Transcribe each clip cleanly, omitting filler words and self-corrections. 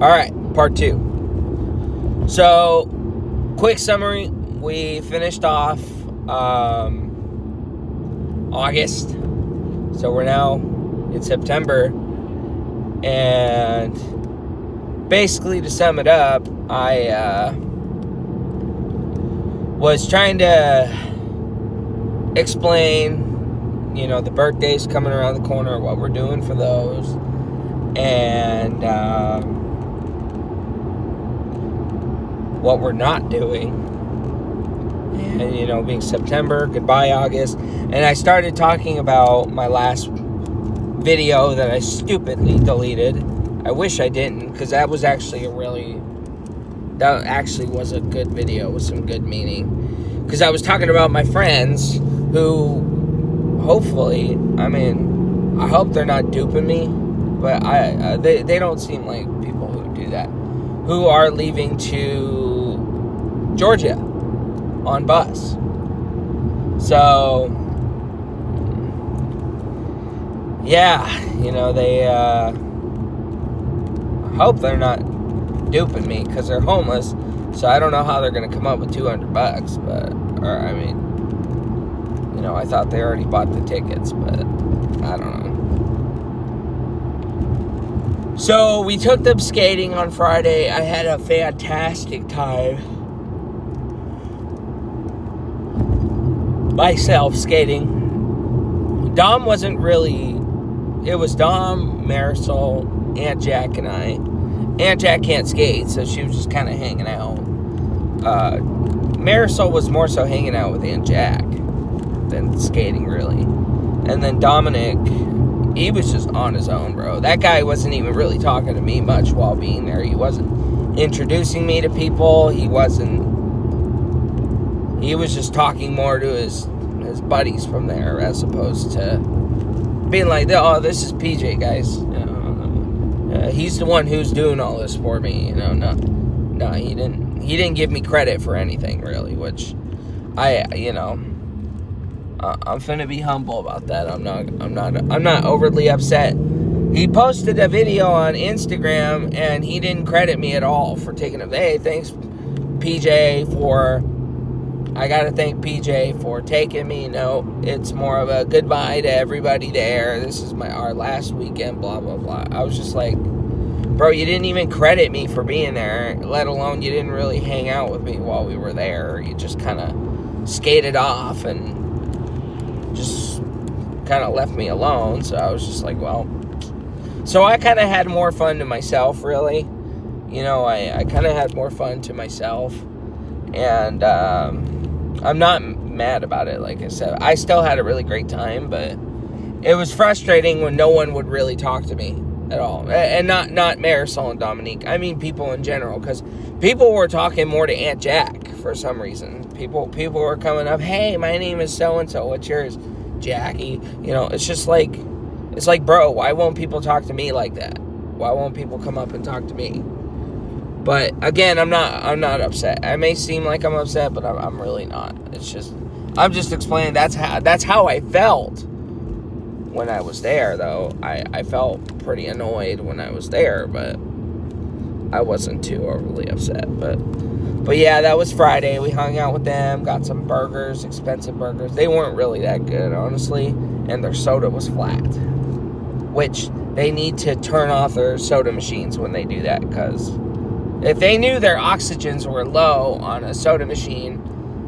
Alright, part 2. So, quick summary. We finished off August. So we're now in September. And basically, to sum it up, I was trying to explain, the birthdays coming around the corner, what we're doing for those. And what we're not doing, and being September, goodbye August. And I started talking about my last video that I stupidly deleted. I wish I didn't, because that actually was a good video with some good meaning, because I was talking about my friends who hopefully, I hope they're not duping me, but they don't seem like people who do that, who are leaving to Georgia on bus. So, yeah, they, I hope they're not duping me, because they're homeless, so I don't know how they're going to come up with $200, I thought they already bought the tickets, but I don't know. So, we took them skating on Friday. I had a fantastic time myself skating. Dom wasn't really... It was Dom, Marisol, Aunt Jack, and I. Aunt Jack can't skate, so she was just kind of hanging out. Marisol was more so hanging out with Aunt Jack than skating, really. And then Dominic, he was just on his own, bro. That guy wasn't even really talking to me much while being there. He wasn't introducing me to people. He was just talking more to his buddies from there, as opposed to being like, oh, this is PJ, guys. He's the one who's doing all this for me. No, he didn't give me credit for anything, really, which I'm finna be humble about that. I'm not overly upset. He posted a video on Instagram, and he didn't credit me at all for taking it. Hey, thanks, PJ, I gotta thank PJ for taking me. It's more of a goodbye to everybody there. This is our last weekend, blah, blah, blah. I was just like, bro, you didn't even credit me for being there, let alone you didn't really hang out with me while we were there. You just kind of skated off and just kind of left me alone. So I was just like, well. So I kind of had more fun to myself, really. I kind of had more fun to myself. And I'm not mad about it, like I said. I still had a really great time, but it was frustrating when no one would really talk to me at all. And not Marisol and Dominique. I mean people in general, because people were talking more to Aunt Jack for some reason. People were coming up, hey, my name is so-and-so, what's yours? Jackie. It's just like, bro, why won't people talk to me like that? Why won't people come up and talk to me? But again, I'm not upset. I may seem like I'm upset, but I'm really not. It's just, I'm just explaining that's how I felt when I was there, though. I felt pretty annoyed when I was there, but I wasn't too overly upset. But yeah, that was Friday. We hung out with them, got some burgers, expensive burgers. They weren't really that good, honestly, and their soda was flat, which they need to turn off their soda machines when they do that, because if they knew their oxygens were low on a soda machine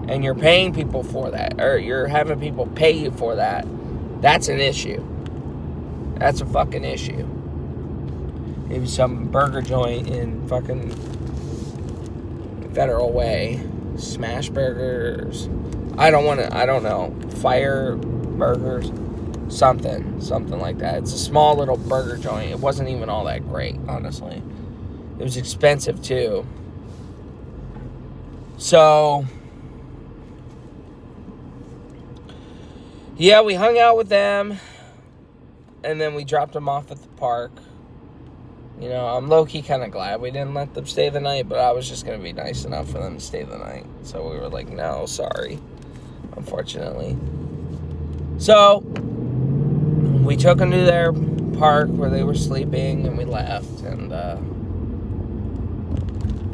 and you're paying people for that, or you're having people pay you for that, that's an issue. That's a fucking issue. Maybe some burger joint in fucking Federal Way, Smash Burgers, I don't know, Fire Burgers, something like that. It's a small little burger joint. It wasn't even all that great, honestly. It was expensive, too. So, yeah, we hung out with them, and then we dropped them off at the park. I'm low-key kind of glad we didn't let them stay the night, but I was just going to be nice enough for them to stay the night. So we were like, no, sorry, unfortunately. So, we took them to their park where they were sleeping, and we left, and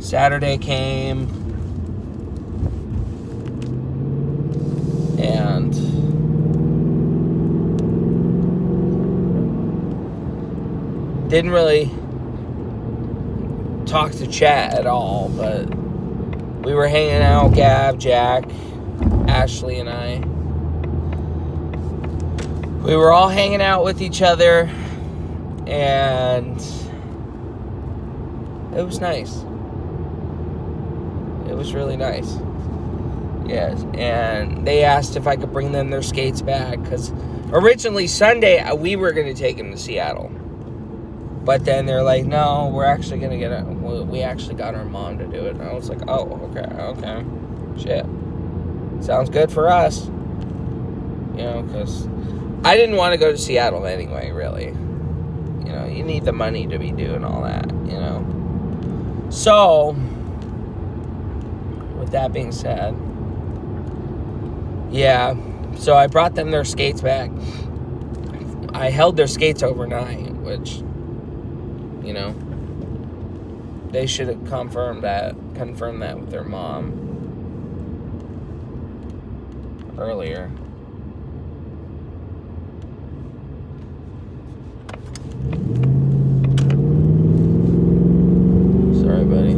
Saturday came, and didn't really talk to chat at all, but we were hanging out, Gav, Jack, Ashley, and I. We were all hanging out with each other, and it was nice. It was really nice. Yes, and they asked if I could bring them their skates back, because originally Sunday we were going to take them to Seattle. But then they're like, no, we're actually going to we actually got our mom to do it. And I was like, oh, okay. Shit. Sounds good for us. You know, because I didn't want to go to Seattle anyway, really. You know, you need the money to be doing all that, you know. So, with that being said, yeah, so I brought them their skates back. I held their skates overnight, which, you know, they should have confirmed that with their mom earlier. Sorry, buddy.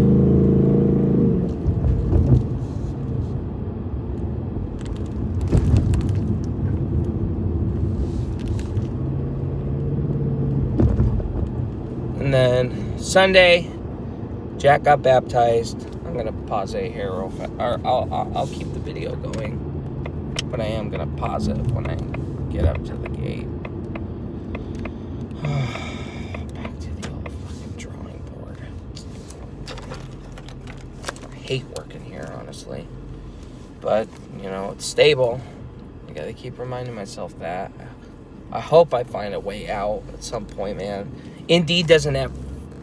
And then Sunday, Jack got baptized. I'm gonna pause it here real fast, or I'll keep the video going, but I am gonna pause it when I get up to the gate. Back to the old fucking drawing board. I hate working here, honestly, but you know, it's stable. I gotta keep reminding myself that. I hope I find a way out at some point, man. Indeed doesn't have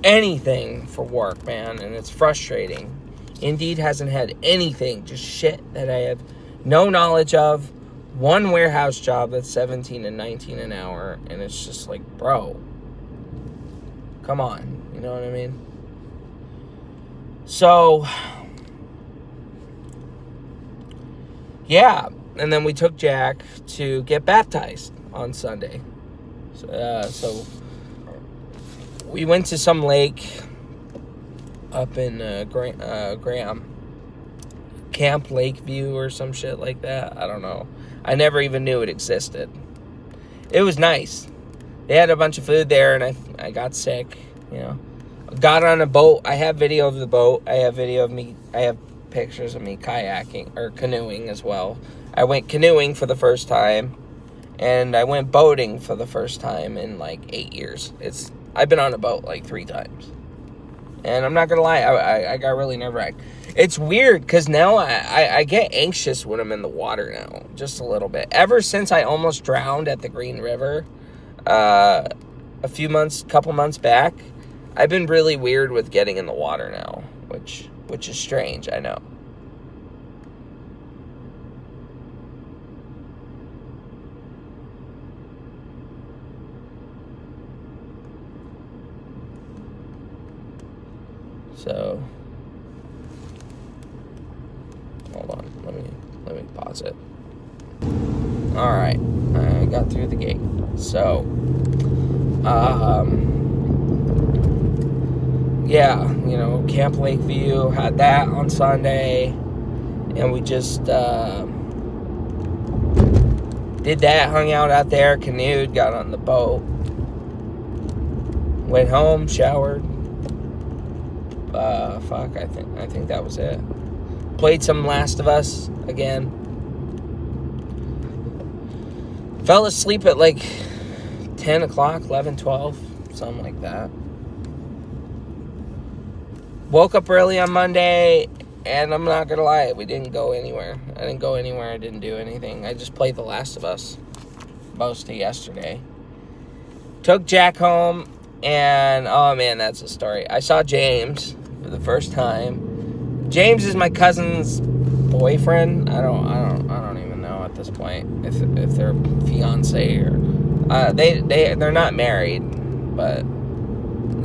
anything for work, man, and it's frustrating. Indeed hasn't had anything, just shit that I have no knowledge of. One warehouse job that's $17 and $19 an hour, and it's just like, bro, come on, you know what I mean? So, yeah, and then we took Jack to get baptized on Sunday. So we went to some lake up in Graham, Camp Lakeview or some shit like that. I don't know. I never even knew it existed. It was nice. They had a bunch of food there, and I got sick, you know. Got on a boat. I have video of the boat. I have pictures of me kayaking, or canoeing as well. I went canoeing for the first time, and I went boating for the first time in like 8 years. I've been on a boat like 3 times. And I'm not going to lie, I got really nerve-wracked. It's weird, because now I get anxious when I'm in the water now, just a little bit. Ever since I almost drowned at the Green River couple months back, I've been really weird with getting in the water now, which is strange, I know. So, hold on, let me pause it. All right, I got through the gate. So, yeah, you know, Camp Lakeview, had that on Sunday, and we just did that, hung out there, canoed, got on the boat, went home, showered. I think that was it. Played some Last of Us again. Fell asleep at like 10 o'clock, 11, 12, something like that. Woke up early on Monday, and I'm not gonna lie, we didn't go anywhere. I didn't do anything. I just played The Last of Us most of yesterday. Took Jack home, and oh man, that's a story. I saw James for the first time. James is my cousin's boyfriend. I don't even know at this point if they're fiance or they're not married, but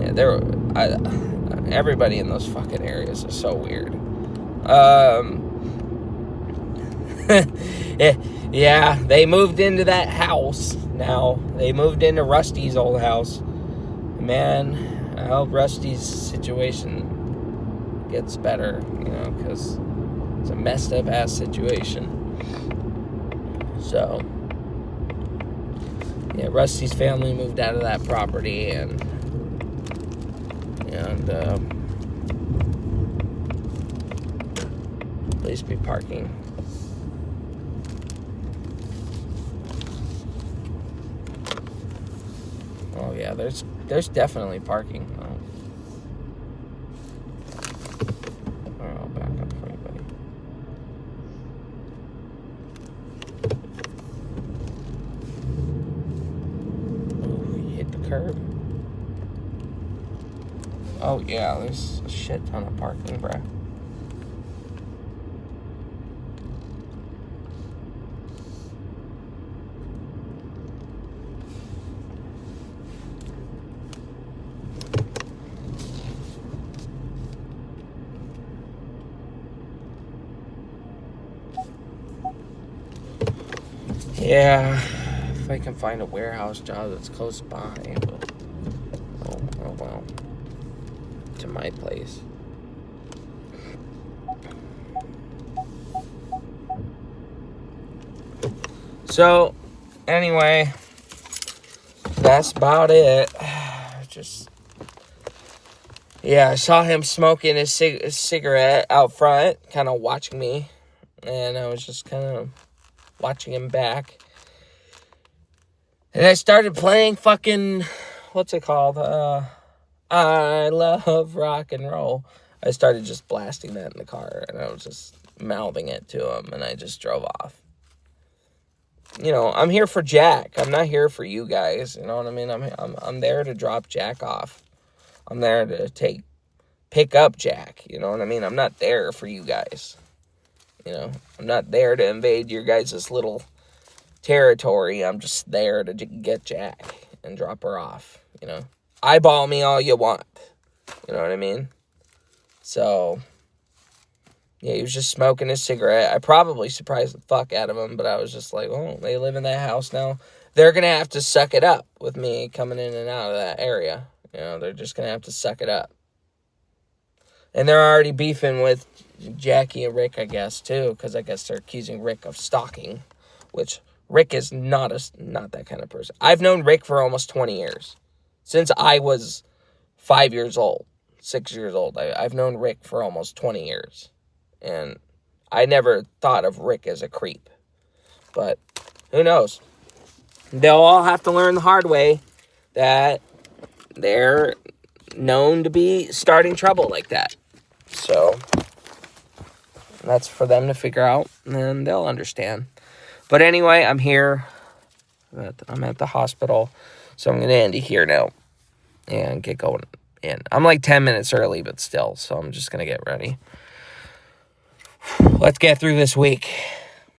yeah, everybody in those fucking areas is so weird. Yeah, they moved into that house now. They moved into Rusty's old house. Man, I hope Rusty's situation gets better, because it's a messed up ass situation. So, yeah, Rusty's family moved out of that property, and please be parking. Oh yeah, there's definitely parking. I'll back up for anybody. Oh, you hit the curb. Oh yeah, there's a shit ton of parking, bruh. Yeah, if I can find a warehouse job that's close by, but oh well, to my place. So, anyway, that's about it. I saw him smoking his cigarette out front, kind of watching me, and I was just kind of watching him back. And I started playing fucking, what's it called? I Love Rock and Roll. I started just blasting that in the car, and I was just mouthing it to him, and I just drove off. I'm here for Jack. I'm not here for you guys. You know what I mean? I'm there to drop Jack off. I'm there to pick up Jack. You know what I mean? I'm not there for you guys. I'm not there to invade your guys' little territory. I'm just there to get Jack and drop her off. Eyeball me all you want. You know what I mean? So, yeah, he was just smoking his cigarette. I probably surprised the fuck out of him, but I was just like, oh, they live in that house now. They're going to have to suck it up with me coming in and out of that area. They're just going to have to suck it up. And they're already beefing with Jackie and Rick, I guess, too, because I guess they're accusing Rick of stalking, which Rick is not that kind of person. I've known Rick for almost 20 years. Since I was 5 years old, 6 years old. I've known Rick for almost 20 years. And I never thought of Rick as a creep. But who knows? They'll all have to learn the hard way that they're known to be starting trouble like that. So that's for them to figure out, and they'll understand. But anyway, I'm here. I'm at the hospital, so I'm going to end it here now and get going in. I'm like 10 minutes early, but still, so I'm just going to get ready. Let's get through this week.